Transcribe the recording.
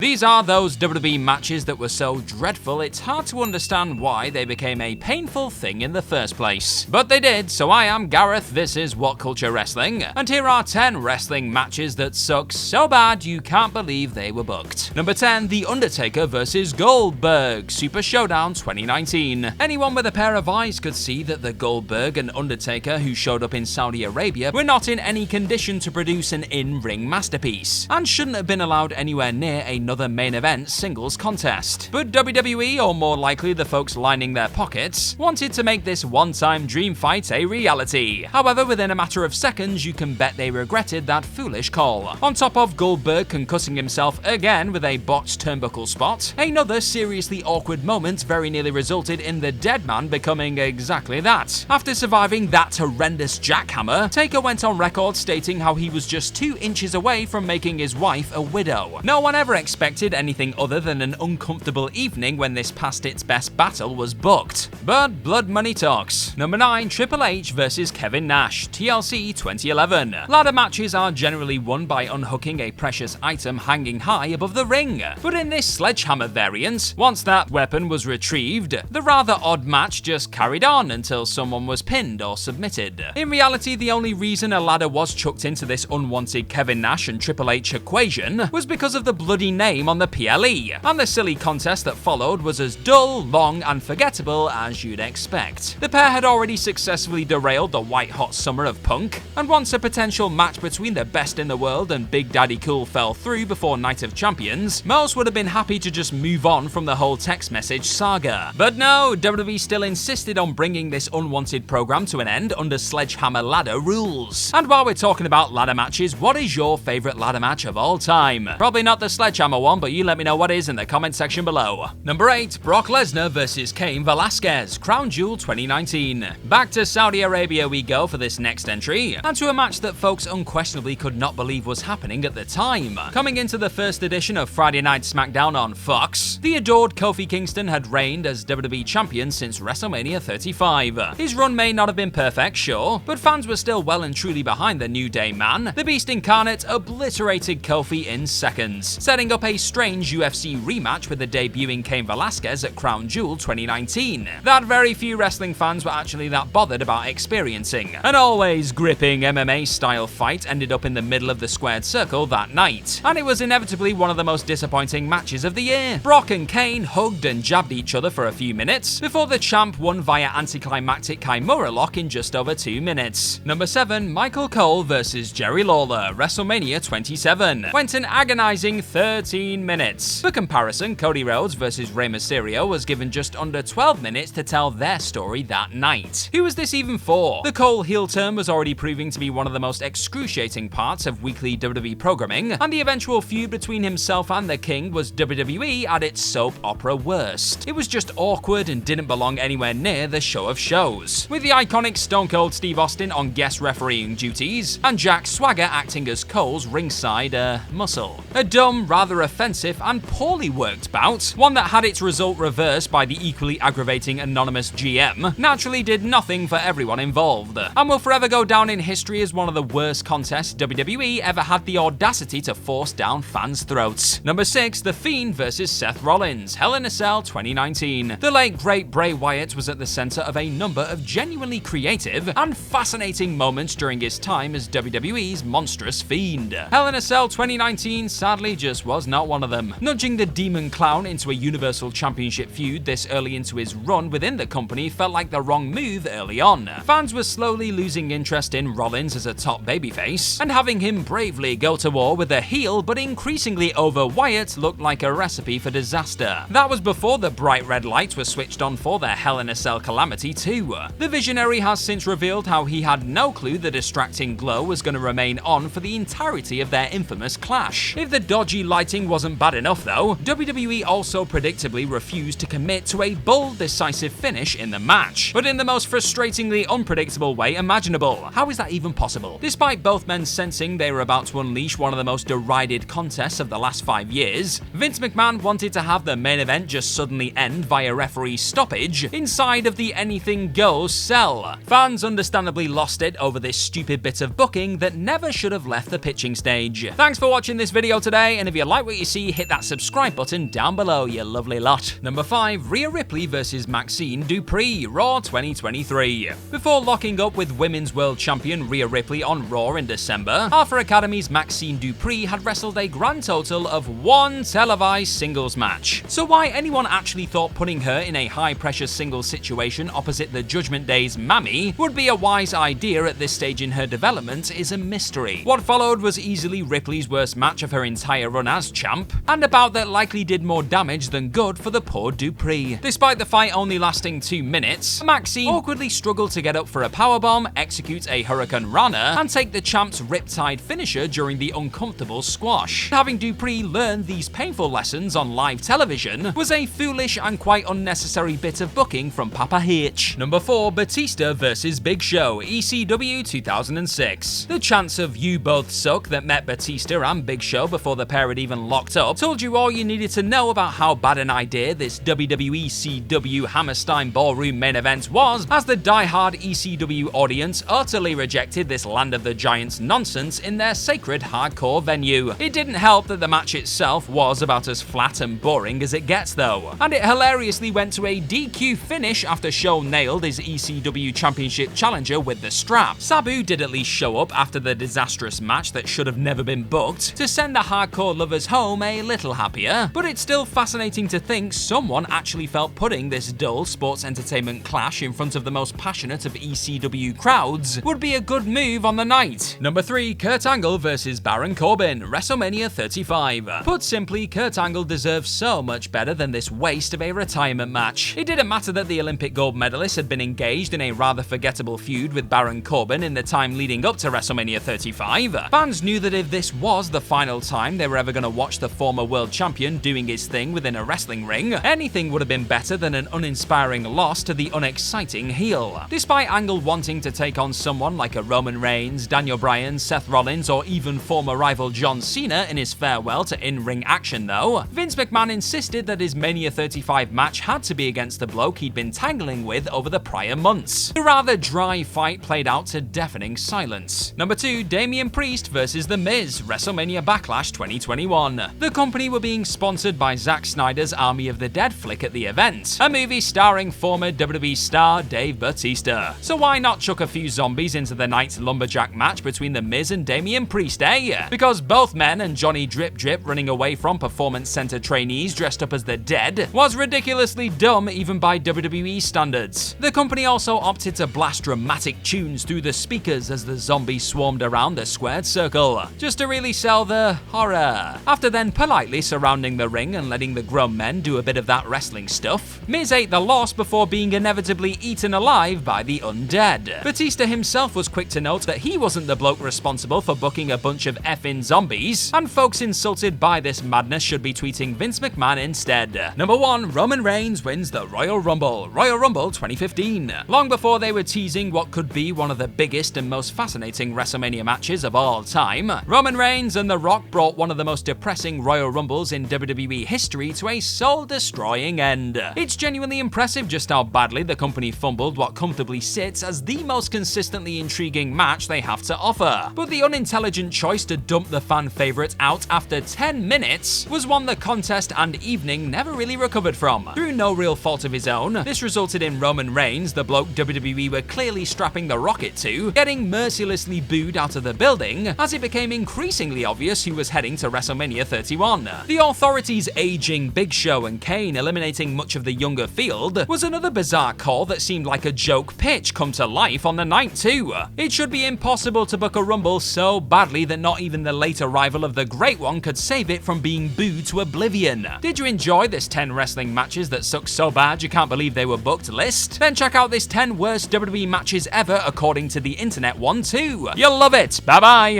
These are those WWE matches that were so dreadful it's hard to understand why they became a painful thing in the first place. But they did, so I am Gareth, this is What Culture Wrestling, and here are 10 wrestling matches that suck so bad you can't believe they were booked. Number 10, The Undertaker vs Goldberg, Super Showdown 2019. Anyone with a pair of eyes could see that the Goldberg and Undertaker who showed up in Saudi Arabia were not in any condition to produce an in-ring masterpiece, and shouldn't have been allowed anywhere near another main event singles contest. But WWE, or more likely the folks lining their pockets, wanted to make this one-time dream fight a reality. However, within a matter of seconds, you can bet they regretted that foolish call. On top of Goldberg concussing himself again with a botched turnbuckle spot, another seriously awkward moment very nearly resulted in the dead man becoming exactly that. After surviving that horrendous jackhammer, Taker went on record stating how he was just 2 inches away from making his wife a widow. No one ever expected anything other than an uncomfortable evening when this past its best battle was booked. But blood money talks. Number 9, Triple H vs Kevin Nash, TLC 2011. Ladder matches are generally won by unhooking a precious item hanging high above the ring. But in this sledgehammer variant, once that weapon was retrieved, the rather odd match just carried on until someone was pinned or submitted. In reality, the only reason a ladder was chucked into this unwanted Kevin Nash and Triple H equation was because of the bloody name on the PLE, and the silly contest that followed was as dull, long, and forgettable as you'd expect. The pair had already successfully derailed the white-hot summer of Punk, and once a potential match between the best in the world and Big Daddy Cool fell through before Night of Champions, most would have been happy to just move on from the whole text message saga. But no, WWE still insisted on bringing this unwanted program to an end under sledgehammer ladder rules. And while we're talking about ladder matches, what is your favorite ladder match of all time? Probably not the sledgehammer one, but you let me know what is in the comment section below. Number 8, Brock Lesnar vs Cain Velasquez, Crown Jewel 2019. Back to Saudi Arabia we go for this next entry, and to a match that folks unquestionably could not believe was happening at the time. Coming into the first edition of Friday Night SmackDown on Fox, the adored Kofi Kingston had reigned as WWE Champion since WrestleMania 35. His run may not have been perfect, sure, but fans were still well and truly behind the New Day man. The Beast Incarnate obliterated Kofi in seconds, setting up a strange UFC rematch with the debuting Cain Velasquez at Crown Jewel 2019 that very few wrestling fans were actually that bothered about experiencing. An always gripping MMA-style fight ended up in the middle of the squared circle that night, and it was inevitably one of the most disappointing matches of the year. Brock and Cain hugged and jabbed each other for a few minutes before the champ won via anticlimactic Kimura lock in just over 2 minutes. Number 7, Michael Cole vs Jerry Lawler, WrestleMania 27, went an agonizing 13 minutes. For comparison, Cody Rhodes vs Rey Mysterio was given just under 12 minutes to tell their story that night. Who was this even for? The Cole heel turn was already proving to be one of the most excruciating parts of weekly WWE programming, and the eventual feud between himself and the King was WWE at its soap opera worst. It was just awkward and didn't belong anywhere near the show of shows, with the iconic Stone Cold Steve Austin on guest refereeing duties, and Jack Swagger acting as Cole's ringside muscle. A dumb, rather offensive, and poorly worked bout, one that had its result reversed by the equally aggravating anonymous GM, naturally did nothing for everyone involved, and will forever go down in history as one of the worst contests WWE ever had the audacity to force down fans' throats. Number 6, The Fiend vs Seth Rollins, Hell in a Cell 2019. The late great Bray Wyatt was at the center of a number of genuinely creative and fascinating moments during his time as WWE's monstrous Fiend. Hell in a Cell 2019 sadly just was not one of them. Nudging the Demon Clown into a Universal Championship feud this early into his run within the company felt like the wrong move early on. Fans were slowly losing interest in Rollins as a top babyface, and having him bravely go to war with a heel but increasingly over Wyatt looked like a recipe for disaster. That was before the bright red lights were switched on for their Hell in a Cell calamity too. The Visionary has since revealed how he had no clue the distracting glow was going to remain on for the entirety of their infamous clash. If the dodgy lighting wasn't bad enough though, WWE also predictably refused to commit to a bold, decisive finish in the match, but in the most frustratingly unpredictable way imaginable. How is that even possible? Despite both men sensing they were about to unleash one of the most derided contests of the last 5 years, Vince McMahon wanted to have the main event just suddenly end via referee stoppage inside of the anything goes cell. Fans understandably lost it over this stupid bit of booking that never should have left the pitching stage. Thanks for watching this video today, and if you like what what you see, hit that subscribe button down below, you lovely lot. Number 5, Rhea Ripley vs Maxine Dupri, Raw 2023. Before locking up with Women's World Champion Rhea Ripley on Raw in December, Alpha Academy's Maxine Dupri had wrestled a grand total of 1 televised singles match. So why anyone actually thought putting her in a high-pressure singles situation opposite the Judgment Day's Mammy would be a wise idea at this stage in her development is a mystery. What followed was easily Ripley's worst match of her entire run as champ, and a bout that likely did more damage than good for the poor Dupri. Despite the fight only lasting 2 minutes, Maxine awkwardly struggled to get up for a powerbomb, execute a Hurricane Rana, and take the champ's riptide finisher during the uncomfortable squash. Having Dupri learn these painful lessons on live television was a foolish and quite unnecessary bit of booking from Papa Hitch. Number 4, Batista vs Big Show, ECW 2006. The chance of "you both suck" that met Batista and Big Show before the pair had even locked up told you all you needed to know about how bad an idea this WWE CW Hammerstein Ballroom main event was, as the die-hard ECW audience utterly rejected this Land of the Giants nonsense in their sacred hardcore venue. It didn't help that the match itself was about as flat and boring as it gets though, and it hilariously went to a DQ finish after Show nailed his ECW Championship challenger with the strap. Sabu did at least show up after the disastrous match that should have never been booked to send the hardcore lovers home a little happier, but it's still fascinating to think someone actually felt putting this dull sports entertainment clash in front of the most passionate of ECW crowds would be a good move on the night. Number 3, Kurt Angle vs Baron Corbin, WrestleMania 35. Put simply, Kurt Angle deserves so much better than this waste of a retirement match. It didn't matter that the Olympic gold medalist had been engaged in a rather forgettable feud with Baron Corbin in the time leading up to WrestleMania 35. Fans knew that if this was the final time they were ever going to watch the former world champion doing his thing within a wrestling ring, anything would have been better than an uninspiring loss to the unexciting heel. Despite Angle wanting to take on someone like a Roman Reigns, Daniel Bryan, Seth Rollins, or even former rival John Cena in his farewell to in-ring action though, Vince McMahon insisted that his Mania 35 match had to be against the bloke he'd been tangling with over the prior months. The rather dry fight played out to deafening silence. Number 2, Damien Priest vs The Miz, WrestleMania Backlash 2021. The company were being sponsored by Zack Snyder's Army of the Dead flick at the event, a movie starring former WWE star Dave Batista. So why not chuck a few zombies into the night's lumberjack match between The Miz and Damien Priest, eh? Because both men and Johnny Drip Drip running away from Performance Center trainees dressed up as the Dead was ridiculously dumb even by WWE standards. The company also opted to blast dramatic tunes through the speakers as the zombies swarmed around the squared circle, just to really sell the horror. After then politely surrounding the ring and letting the grown men do a bit of that wrestling stuff, Miz ate the loss before being inevitably eaten alive by the undead. Batista himself was quick to note that he wasn't the bloke responsible for booking a bunch of effing zombies, and folks insulted by this madness should be tweeting Vince McMahon instead. Number 1, Roman Reigns wins the Royal Rumble, Royal Rumble 2015. Long before they were teasing what could be one of the biggest and most fascinating WrestleMania matches of all time, Roman Reigns and The Rock brought one of the most depressing Royal Rumbles in WWE history to a soul-destroying end. It's genuinely impressive just how badly the company fumbled what comfortably sits as the most consistently intriguing match they have to offer. But the unintelligent choice to dump the fan favorite out after 10 minutes was one the contest and evening never really recovered from. Through no real fault of his own, this resulted in Roman Reigns, the bloke WWE were clearly strapping the rocket to, getting mercilessly booed out of the building as it became increasingly obvious who was heading to WrestleMania 31. The authorities aging Big Show and Kane eliminating much of the younger field was another bizarre call that seemed like a joke pitch come to life on the night too. It should be impossible to book a Rumble so badly that not even the late arrival of the Great One could save it from being booed to oblivion. Did you enjoy this 10 wrestling matches that suck so bad you can't believe they were booked list? Then check out this 10 worst WWE matches ever according to the internet one too. You'll love it. Bye bye.